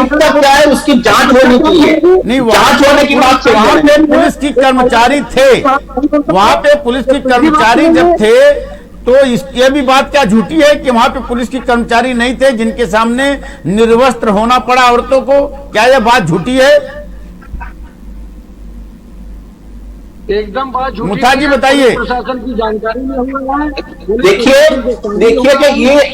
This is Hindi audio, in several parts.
प्राथमिकता क्या है, उसकी जांच होनी चाहिए। नहीं, जांच होने की बात वहां पे पुलिस की कर्मचारी थे, वहां पे पुलिस की कर्मचारी जब थे तो ये भी बात क्या झूठी है कि वहां पे पुलिस की कर्मचारी नहीं थे जिनके सामने निर्वस्त्र होना पड़ा औरतों को? क्या यह बात झूठी है? एकदम बात झूठी। मुथा जी बताइए। प्रशासन की जानकारी में हुआ है। देखिए कि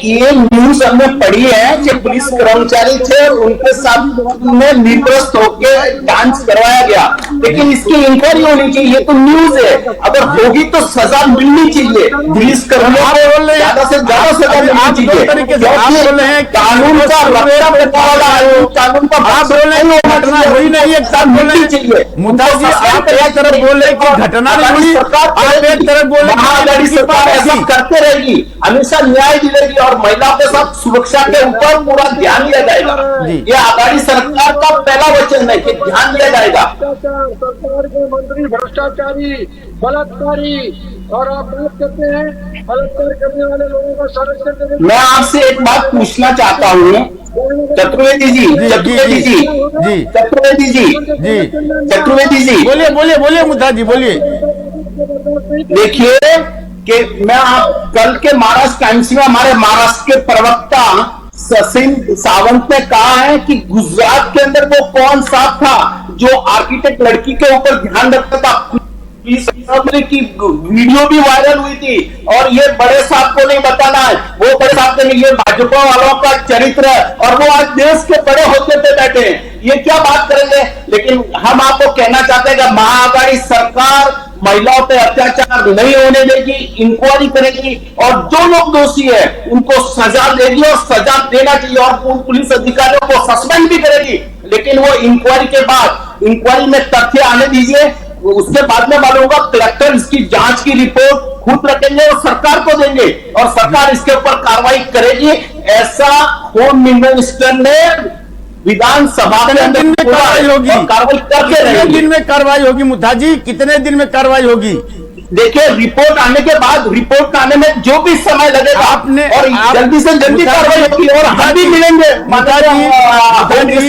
ये न्यूज हमने पढ़ी है कि पुलिस कर्मचारी थे, उनके साथ में निर्वस्त्र होकर डांस करवाया गया, लेकिन इसकी इंक्वायरी होनी चाहिए। ये तो न्यूज है, अगर होगी तो सजा मिलनी चाहिए पुलिस कर्मियों को, ज्यादा से ज्यादा सजा मिलनी चाहिए। कानून का रक्षा करने वाला आयोग, कानून का आप बोल रहे हैं घटना हुई नहीं, एक साथ बोल रहे हैं। मुद्दा जी आप एक तरफ बोल रहे हैं कि घटना नहीं हुई, आप एक तरफ बोल रहे हैं महाआघाड़ी सरकार ऐसा करते रहेगी, हमेशा न्याय दिलेगी और महिलाओं के साथ सुरक्षा के ऊपर पूरा ध्यान दिया जाएगा। ये आघाड़ी सरकार का पहला वचन है कि ध्यान दिया जाएगा। सरकार के मंत्री भ्रष्टाचारी, बलात्कारी, और आप बात करते हैं बलात्कार करने वाले लोगों का संरक्षण करने। मैं आपसे एक बात पूछना चाहता हूँ चतुर्वेदी जी, चतुर्वेदी जी, चतुर्वेदी जी, चतुर्वेदी जी, बोलिए बोलिए बोलिए मुद्दा जी बोलिए। देखिए कि मैं कल के महाराष्ट्र टाइम्स में हमारे महाराष्ट्र के प्रवक्ता सचिन सावंत ने कहा है कि गुजरात के अंदर वो कौन साहब था जो आर्किटेक्ट लड़की के ऊपर ध्यान रखता था, की वीडियो भी वायरल हुई थी, और ये बड़े साहब को नहीं बताना है, वो बड़े साहब ने, ये भाजपा वालों का चरित्र है, और वो आज देश के बड़े होते पे बैठे हैं, ये क्या बात करेंगे। लेकिन हम आपको कहना चाहते हैं कि महाआघाड़ी सरकार महिलाओं पे अत्याचार नहीं होने देगी, इंक्वायरी करेगी, और जो लोग दोषी है उनको सजा देगी, और सजा देना चाहिए, और पुलिस अधिकारियों को सस्पेंड भी करेगी। लेकिन वो इंक्वायरी के बाद, इंक्वायरी में तथ्य आने दीजिए, उसके बाद में मालूम होगा, कलेक्टर इसकी जांच की रिपोर्ट खुद रखेंगे और सरकार को देंगे, और सरकार इसके ऊपर कार्रवाई करेगी। ऐसा होम मिनिस्टर ने विधानसभा के अंदर कार्रवाई होगी, कार्रवाई करके कितने दिन में कार्रवाई होगी मुद्दा जी, कितने दिन में कार्रवाई होगी? देखिए रिपोर्ट आने के बाद, रिपोर्ट आने में जो भी समय लगेगा आपने और जल्दी से जल्दी कार्रवाई होगी, और हम भी मिलेंगे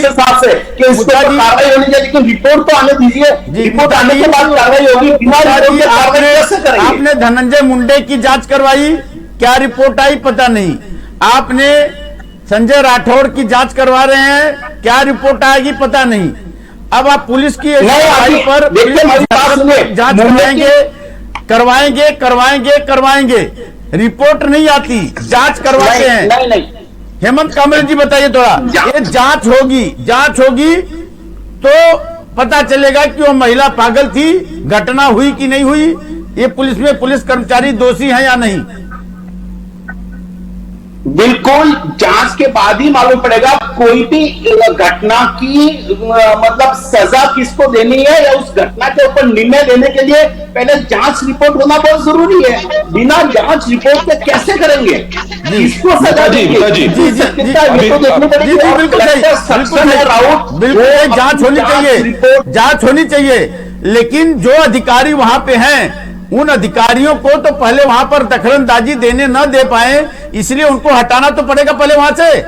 साहब से कि इस पर कार्रवाई होनी चाहिए, लेकिन रिपोर्ट तो आने दीजिए, रिपोर्ट आने के बाद कार्रवाई होगी। आपने धनंजय मुंडे की जांच करवाई, क्या रिपोर्ट आई पता नहीं। आपने संजय राठौड़ की जांच करवा रहे हैं, क्या रिपोर्ट आएगी पता नहीं। अब आप पुलिस की पर जांच करवाएंगे, करवाएंगे, रिपोर्ट नहीं आती, जांच करवाते हैं। नहीं। हेमंत कामरे जी बताइए थोड़ा, ये जांच होगी तो पता चलेगा कि वो महिला पागल थी, घटना हुई कि नहीं हुई, ये पुलिस में पुलिस कर्मचारी दोषी है या नहीं। बिल्कुल जांच के बाद ही मालूम पड़ेगा कोई भी घटना की मतलब सजा किसको देनी है, या उस घटना के ऊपर निर्णय लेने के लिए पहले जांच रिपोर्ट होना बहुत जरूरी है। बिना जांच रिपोर्ट के कैसे करेंगे, किसको सजा देंगे? बिल्कुल जांच होनी चाहिए, लेकिन जो अधिकारी वहां पे हैं उन अधिकारियों को तो पहले वहां पर दखलंदाजी देने न दे पाए, इसलिए उनको हटाना तो पड़ेगा पहले वहां से।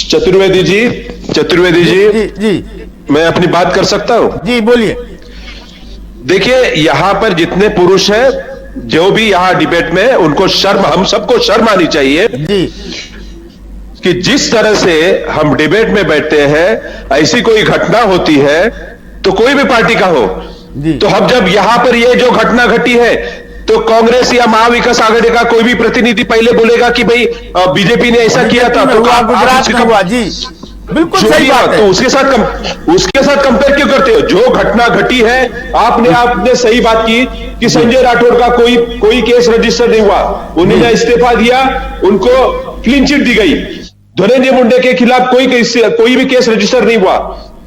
चतुर्वेदी जी, जी मैं अपनी बात कर सकता हूं? जी बोलिए। देखिए यहां पर जितने पुरुष हैं, जो भी यहां डिबेट में, उनको शर्म, हम सबको शर्म आनी चाहिए जी कि जिस तरह से हम डिबेट में बैठते हैं, ऐसी कोई घटना होती है तो कोई भी पार्टी का हो, तो हम जब यहां पर ये जो घटना घटी है, तो कांग्रेस या महाविकास आघाड़ी का कोई भी प्रतिनिधि पहले बोलेगा कि भाई बीजेपी ने ऐसा किया था, तो गुजरात में हुआ जी, बिल्कुल सही बात है। तो उसके साथ कंपेयर क्यों करते हो? जो घटना घटी है, आपने सही बात की कि संजय राठौड़ का कोई केस रजिस्टर नहीं हुआ, उन्होंने इस्तीफा दिया, उनको क्लीन चिट दी गई। धनंजय मुंडे के खिलाफ कोई भी केस रजिस्टर नहीं हुआ।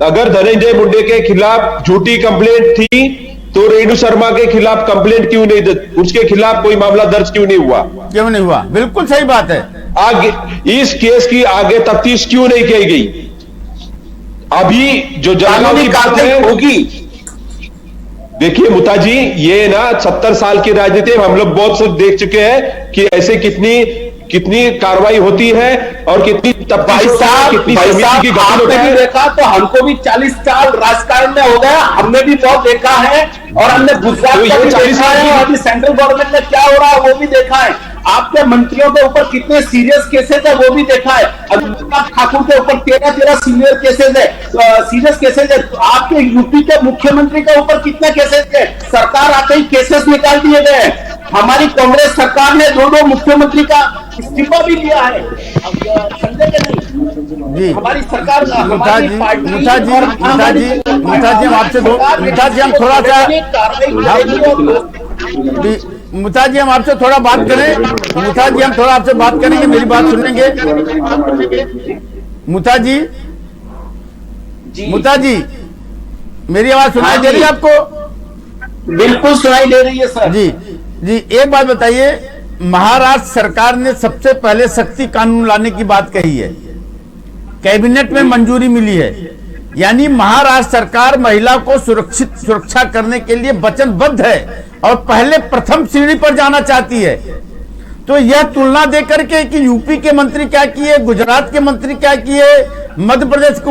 अगर धनंजय मुंडे के खिलाफ झूठी कंप्लेंट थी तो रेणु शर्मा के खिलाफ कंप्लेंट क्यों नहीं, उसके खिलाफ कोई मामला दर्ज क्यों नहीं हुआ? बिल्कुल सही बात है। आगे इस केस की आगे तफ्तीश क्यों नहीं की गई? अभी जो जलगांव की बात है होगी। देखिए मुता जी, ये ना 70 साल की राजनीति हम लोग बहुत सब देख चुके हैं कि ऐसे कितनी कितनी कार्रवाई होती है और कितनी भाई साहब, कितनी भाई समिति साहब, की गठन आपने होती भी है। देखा तो हमको भी 40 साल राजकारण में हो गया, हमने भी बहुत देखा है और हमने गुजरात तो का ये भी 40 देखा साल है की- और अभी सेंट्रल गवर्नमेंट में क्या हो रहा है वो भी देखा है। आपके मंत्रियों के ऊपर कितने सीरियस केसेस है वो भी देखा है। अनुराग ठाकुर के ऊपर 13 सीनियर केसेस है, सीरियस केसेस है। आपके यूपी के मुख्यमंत्री के ऊपर कितने केसेस है, सरकार आते ही केसेस निकाल दिए गए हैं। हमारी कांग्रेस सरकार ने 2 मुख्यमंत्री का इस्तीफा भी दिया है। अब समझे कि नहीं? जी हमारी सरकार, मुथा हमारी जी, पार्टी मुथा जी, और मुथा हमारी जी, सरकार मुथा जी, हम आपसे दो, मुथा जी, हम थोड़ा सा, कार्रवाई करेगी और मुथा जी, हम आपसे थोड़ा बात करें। मुथा जी, हम थोड़ा आपसे बात करेंगे, मेरी बात सुनेंगे। मुथा जी, मुथा जी, मेरी आवाज सुनाई हाँ दे रही है जी। आपको? बिल्कुल सुनाई दे रही है सर। जी जी, एक बात बताइए, महाराष्ट्र सरकार ने सबसे पहले सख्ती कानून लाने की बात कही है, कैबिनेट में मंजूरी मिली है, यानी महाराष्ट्र सरकार महिला को सुरक्षा करने के लिए वचनबद्ध है और पहले प्रथम सीढ़ी पर जाना चाहती है। तो यह तुलना देकर के कि यूपी के मंत्री क्या किए, गुजरात के मंत्री क्या किए, मध्य प्रदेश के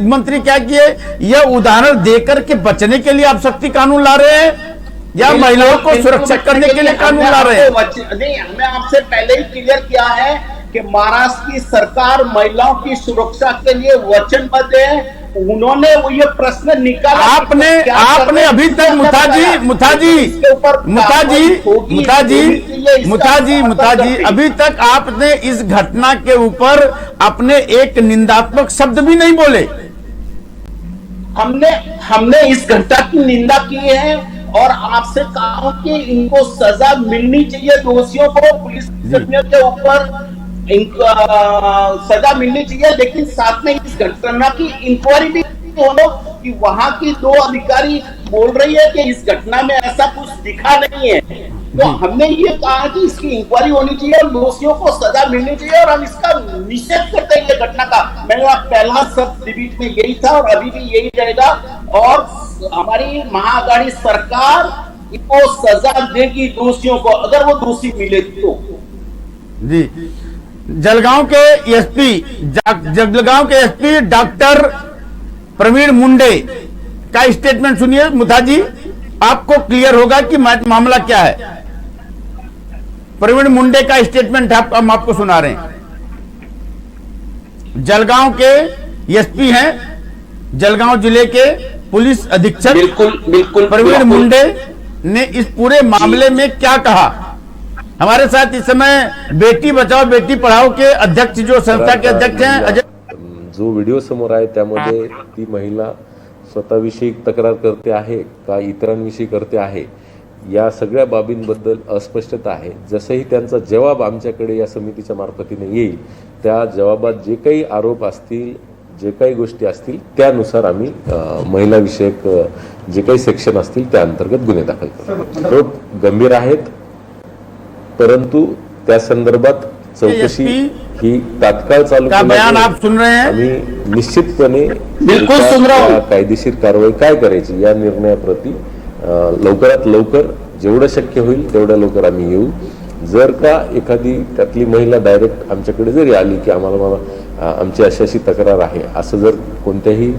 मंत्री क्या किए, यह उदाहरण देकर के बचने के लिए आप सख्ती कानून ला रहे हैं या महिलाओं को सुरक्षित करने के लिए कानून ला रहे हैं? नहीं, हमने आपसे पहले ही क्लियर किया है कि महाराष्ट्र की सरकार महिलाओं की सुरक्षा के लिए वचनबद्ध है। उन्होंने वो ये प्रश्न निकाला, आपने अभी तक मुथा जी अभी तक आपने इस घटना के ऊपर अपने एक निंदात्मक शब्द भी नहीं बोले। हमने इस घटना की निंदा की है और आपसे कहा कि इनको सजा मिलनी चाहिए, दोषियों को, पुलिस कर्मियों के ऊपर सजा मिलनी चाहिए, लेकिन साथ में इस घटना की इंक्वायरी भी हो कि वहां की 2 अधिकारी बोल रही है कि इस घटना में ऐसा कुछ दिखा नहीं है। तो हमने ये कहा कि इसकी इंक्वायरी होनी चाहिए और दोषियों को सजा मिलनी चाहिए और हम इसका निषेध करते हैं ये घटना का। मेरा पहला शब्द डिबेट में यही था और अभी भी यही रहेगा और हमारी महाअघाड़ी सरकार इनको सजा देगी दोषियों को, अगर वो दोषी मिले तो। जी, जलगांव के एसपी डॉक्टर प्रवीण मुंडे का स्टेटमेंट सुनिए मुथा जी, आपको क्लियर होगा कि मामला क्या है। प्रवीण मुंडे का स्टेटमेंट हम आपको सुना रहे हैं। जलगांव के एसपी हैं, जलगांव जिले के पुलिस अधीक्षक बिल्कुल प्रवीण मुंडे ने इस पूरे मामले में क्या कहा। हमारे साथ इस समय बेटी बचाओ बेटी पढ़ाओ के अध्यक्ष, जो संस्था के अध्यक्ष हैं, अजय। जो व्हिडिओ समोर आहे त्यामध्ये ती महिला स्वतःविषयी तक्रार करते आहे का इतरांविषयी करते आहे, या सगळ्या बाबींबद्दल अस्पष्टता आहे। जसंही त्यांचा जवाब आमच्याकडे या समितीच्या मार्फतीने येईल, त्या जवाबात जे काही आरोप असतील, जे काही गोष्टी असतील, त्यानुसार आम्ही महिला विषयक जे काही सेक्शन असतील त्या अंतर्गत गुन्हे दाखल करू। आरोप गंभीर आहेत, परंतु त्या संदर्भात चौकशी ही तात्काळ चालू का बयान आप सुन रहे हैं? आम्ही निश्चितपणे बिल्कुल सुन रहा हूं। कायदेशीर कारवाई काय करायची या निर्णयाप्रती लवकरात लवकर जेवढं शक्य होईल तेवढ्या लवकर आम्ही येऊ। जर का एखादी त्यातली महिला डायरेक्ट आमच्याकडे जरी आली की आम्हाला आमची अशी तक्रार आहे, असं जर कोणत्याही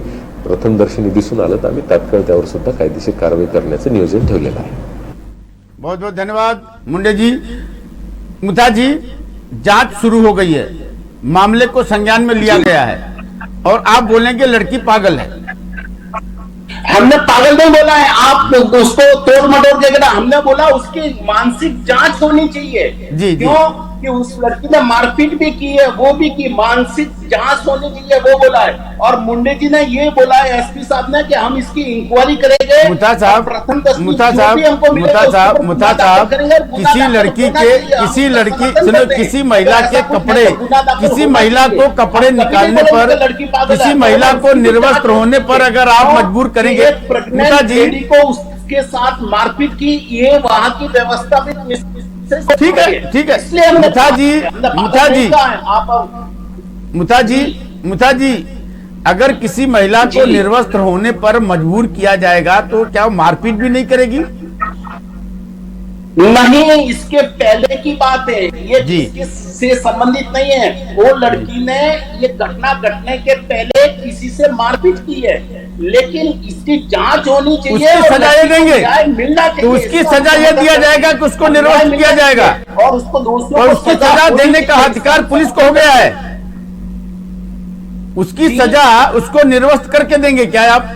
प्रथमदर्शनी दिसून आलं तर आम्ही तात्काळ त्यावर सुद्धा कायदेशीर कारवाई करण्याचं नियोजन ठेवलेलं आहे। बहुत बहुत धन्यवाद मुंडे जी। मुथा जी, जांच शुरू हो गई है, मामले को संज्ञान में लिया गया है और आप बोलेंगे लड़की पागल है। हमने पागल नहीं बोला है, आप उसको तोड़ मटोड़ देगा। हमने बोला उसकी मानसिक जांच होनी चाहिए। जी। क्यों कि उस लड़की ने मारपीट भी की है, वो भी की, मानसिक जांच होनी चाहिए, वो बोला है। और मुंडे जी ने ये बोला है एसपी साहब ने कि हम इसकी इंक्वायरी करेंगे। मुथा साहब, किसी महिला के कपड़े, किसी महिला को कपड़े निकालने पर, किसी महिला को निर्वस्त्र होने पर अगर आप मजबूर करेंगे, मुथा जी को उसके साथ मारपीट की, ये वहां की व्यवस्था भी ठीक है, ठीक है। मुथा जी, अगर किसी महिला को निर्वस्त्र होने पर मजबूर किया जाएगा तो क्या वो मारपीट भी नहीं करेगी? नहीं, इसके पहले की बात है, ये जी। इसके से संबंधित नहीं है। वो लड़की ने ये घटना घटने के पहले किसी से मारपीट की है, लेकिन इसकी जांच होनी चाहिए, उसकी सजा ये देंगे, न्याय मिलना चाहिए। तो उसकी सजा ये दिया जाएगा कि उसको निर्वस्त किया जाएगा, और उसको दोषियों और को उसकी सजा देने का अधिकार पुलिस को हो गया है। उसकी सजा उसको निर्वस्त करके देंगे क्या आप?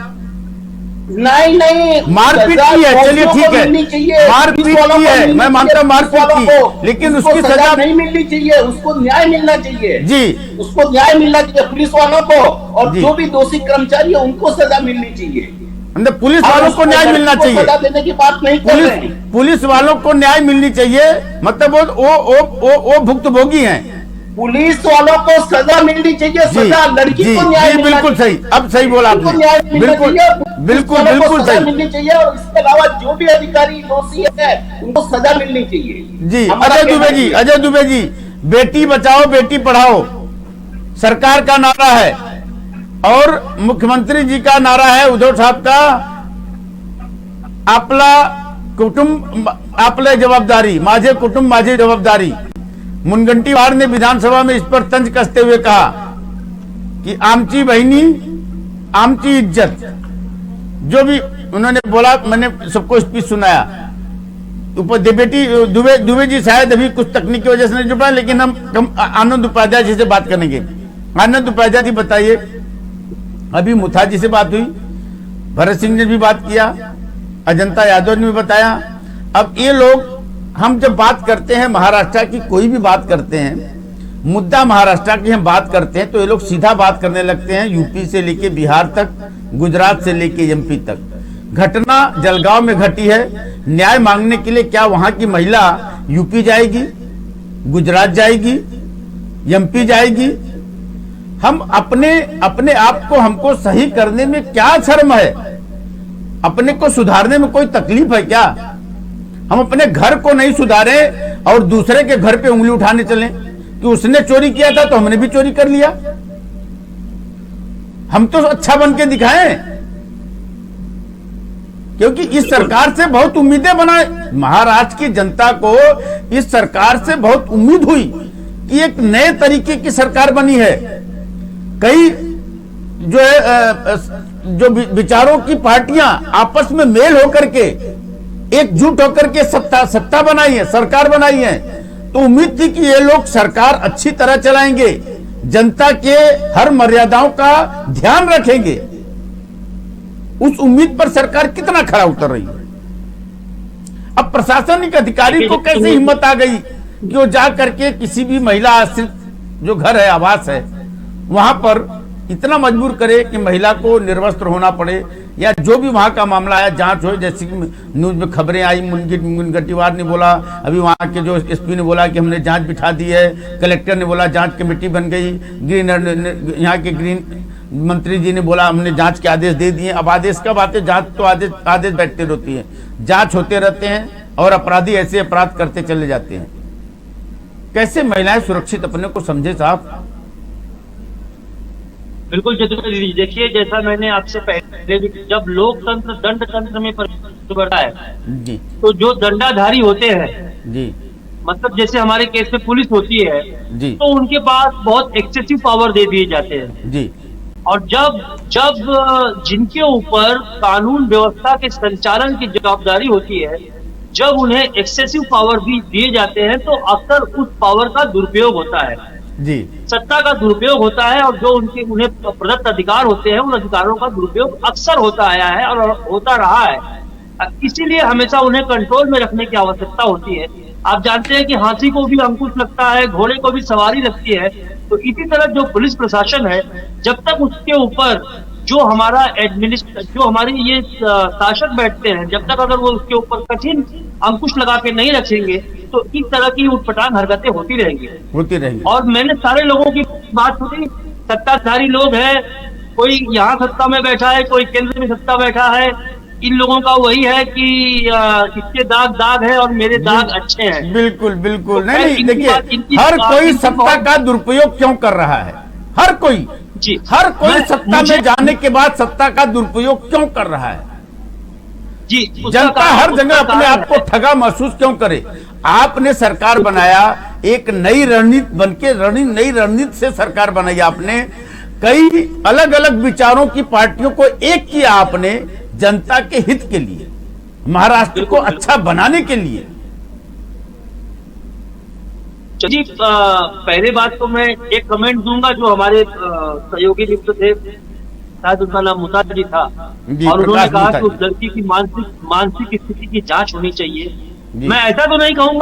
नहीं, मारपीट की है, चलिए ठीक है, मारपीट की है, मैं मानता हूं मारपीट की, लेकिन उसकी सजा नहीं मिलनी चाहिए, उसको न्याय मिलना चाहिए जी, उसको न्याय मिलना चाहिए पुलिस वालों को, और जी। जो भी दोषी कर्मचारी है उनको सजा मिलनी चाहिए। मतलब पुलिस वालों को न्याय मिलना चाहिए, सजा देने की बात नहीं कर रहे हैं। पुलिस वालों को न्याय मिलनी चाहिए, मतलब वो भुक्तभोगी हैं। पुलिस वालों को सजा मिलनी चाहिए, सजा लड़की को न्याय मिलना बिल्कुल सही, चाहिए। अब सही बोला उनको आपने, न्याय मिलना बिल्कुल चाहिए, बिल्कुल पुलिस वालों को बिल्कुल सजा सही मिलनी चाहिए, और इसके अलावा जो भी अधिकारी दोषी है उनको सजा मिलनी चाहिए जी। हमारा अजय कहना दुबे जी, है। अजय दुबे जी, बेटी बचाओ बेटी पढ़ाओ सरकार का नारा है, और मुख्यमंत्री जी का नारा है, उद्धव साहब का, आपला कुटुंब आपले जवाबदारी, माझे कुटुंब माझी जवाबदारी। मुनगंटीवार ने विधानसभा में इस पर तंज कसते हुए कहा कि आमची बहनी आमची इज्जत, जो भी उन्होंने बोला, मैंने सबको स्पीच सुनाया। बेटी दुबे जी शायद अभी कुछ तकनीकी वजह से नहीं जुड़ पाए, लेकिन हम आनंद उपाध्याय जी से बात करेंगे। आनंद उपाध्याय जी बताइए, अभी मुथा जी से बात हुई, भरत सिंह ने भी बात किया, अजंता यादव ने भी बताया। अब ये लोग, हम जब बात करते हैं महाराष्ट्र की, कोई भी बात करते हैं, मुद्दा महाराष्ट्र की हम बात करते हैं, तो ये लोग सीधा बात करने लगते हैं यूपी से लेके बिहार तक, गुजरात से लेके एमपी तक। घटना जलगांव में घटी है, न्याय मांगने के लिए क्या वहां की महिला यूपी जाएगी, गुजरात जाएगी, एमपी जाएगी? हम अपने आप को, हमको सही करने में क्या शर्म है? अपने को सुधारने में कोई तकलीफ है क्या? हम अपने घर को नहीं सुधारे और दूसरे के घर पे उंगली उठाने चले कि उसने चोरी किया था तो हमने भी चोरी कर लिया। हम तो अच्छा बन के दिखाएं, क्योंकि इस सरकार से बहुत उम्मीदें बनाए। महाराष्ट्र की जनता को इस सरकार से बहुत उम्मीद हुई कि एक नए तरीके की सरकार बनी है। कई जो है जो विचारों की पार्टियां आपस में मेल होकर के, एकजुट होकर के सत्ता बनाई है, सरकार बनाई है, तो उम्मीद थी कि ये लोग सरकार अच्छी तरह चलाएंगे, जनता के हर मर्यादाओं का ध्यान रखेंगे। उस उम्मीद पर सरकार कितना खरा उतर रही है। अब प्रशासनिक अधिकारी को कैसे हिम्मत आ गई कि वो जा करके किसी भी महिला आश्रित जो घर है, आवास है, वहां पर इतना मजबूर करे कि महिला को निर्वस्त्र होना पड़े, या जो भी वहां का मामला है जांच हो। जैसे कि न्यूज में खबरें आई, मुनगंटीवार ने बोला, अभी वहां के जो एसपी ने बोला कि हमने जांच बिठा दी है, कलेक्टर ने बोला जांच कमेटी बन गई, यहाँ के ग्रीन मंत्री जी ने बोला हमने जांच के आदेश दे दिए। अब आदेश कब आते? जांच तो आदेश बैठते रहती है, जांच होते रहते हैं, और अपराधी ऐसे अपराध करते चले जाते हैं। कैसे महिलाएं सुरक्षित अपने को समझे साहब? बिल्कुल जदुरानी जी, देखिए जैसा मैंने आपसे पहले भी, जब लोकतंत्र दंड तंत्र में परिवर्तित होता है जी तो जो दंडाधारी होते हैं, जी मतलब जैसे हमारे केस में पुलिस होती है, जी तो उनके पास बहुत एक्सेसिव पावर दे दिए जाते हैं। जी और जब जिनके ऊपर कानून व्यवस्था के संचालन की जवाबदारी होती है, जब उन्हें एक्सेसिव पावर भी दिए जाते हैं, तो अक्सर उस पावर का दुरुपयोग होता है, जी सत्ता का दुरुपयोग होता है, और जो उन्हें प्रदत्त अधिकार होते हैं, उन अधिकारों का दुरुपयोग अक्सर होता आया है और होता रहा है। इसीलिए हमेशा उन्हें कंट्रोल में रखने की आवश्यकता होती है। आप जानते हैं कि हाथी को भी अंकुश लगता है, घोड़े को भी सवारी लगती है, तो इसी तरह जो पुलिस प्रशासन है, जब तक उसके ऊपर जो हमारा जो हमारी ये शासक बैठते हैं, जब तक अगर वो उसके ऊपर कठिन अंकुश लगा के नहीं रखेंगे, तो इस तरह की उटपटांग हरकतें होती रहेंगी। और मैंने सारे लोगों की बात सुनी, सत्ताधारी लोग हैं, कोई यहाँ सत्ता में बैठा है, कोई केंद्र में सत्ता बैठा है, इन लोगों का वही है कि इसके दाग है और मेरे दाग अच्छे हैं। बिल्कुल बिल्कुल। तो नहीं देखिए, हर कोई सत्ता का दुरुपयोग क्यों कर रहा है? हर कोई हर कोई सत्ता में जाने के बाद सत्ता का दुरुपयोग क्यों कर रहा है? जी, उसका जनता कारण- हर जगह उसका अपने कारण आप को है। ठगा महसूस क्यों करे? आपने सरकार बनाया, एक नई रणनीति बनके नई रणनीति से सरकार बनाई आपने, कई अलग अलग विचारों की पार्टियों को एक किया आपने जनता के हित के लिए, महाराष्ट्र को अच्छा बनाने के लिए। जी, पहले बात तो मैं एक कमेंट दूंगा, जो हमारे सहयोगी मित्र थे, शायद उनका नाम मुसा जी था, जी, और उन्होंने प्रकाश कहा मुसा कि उस जी। लड़की की मानसिक स्थिति की जांच होनी चाहिए। जी। मैं ऐसा तो नहीं कहूंगा